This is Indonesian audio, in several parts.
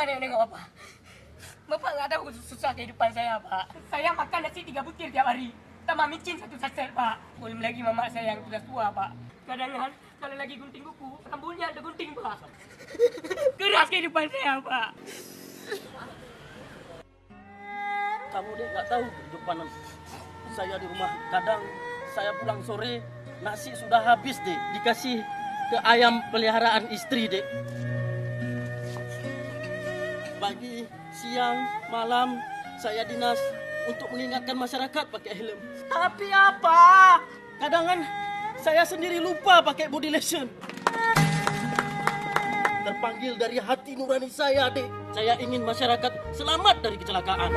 Coba nengok Bapak. Bapak nggak tahu susah kehidupan saya, Pak. Saya makan nasi 3 butir tiap hari. Tambah micin 1 saset, Pak. Belum lagi mama saya yang sudah tua, Pak. Kadang-kadang kalau lagi gunting kuku, rambutnya ada gunting, Pak. Keras kehidupan saya, Pak. Kamu dek nggak tahu kehidupan saya di rumah. Kadang saya pulang sore, nasi sudah habis dek. Dikasih ke ayam peliharaan istri dek. Pagi, siang, malam saya dinas untuk mengingatkan masyarakat pakai helm. Tapi apa? Kadang kan saya sendiri lupa pakai body lotion. Terpanggil dari hati nurani saya, dek. Saya ingin masyarakat selamat dari kecelakaan.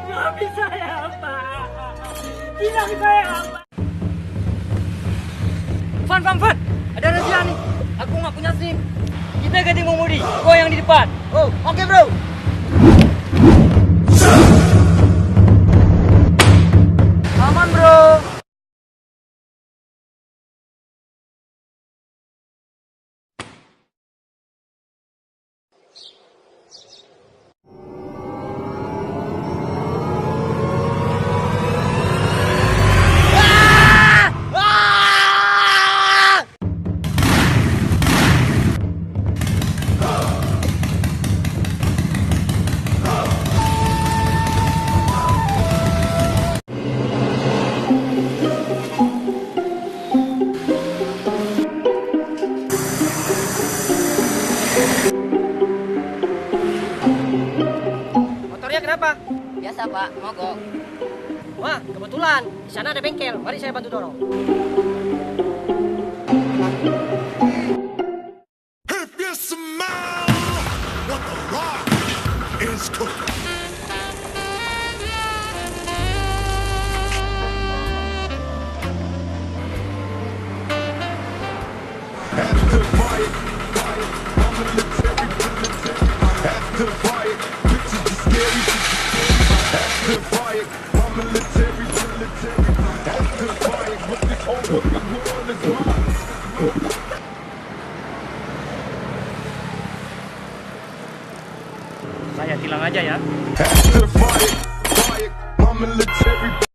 Maafin saya, Pak. Bilang saya, Pak. Fan, ada razia nih. Aku nggak punya SIM. Kita ganti mengemudi. Kau yang di depan. Oh, oke bro. Aman bro. Motornya kenapa? Biasa Pak, mogok. Wah, kebetulan di sana ada bengkel. Mari saya bantu dorong. If you smell what the rock is cooking. After fight, I'm military. After fight, bitches is scary. After fight, I'm military. After fight, look at all what the world is mine. Saya tilang aja ya. After fight, I'm military.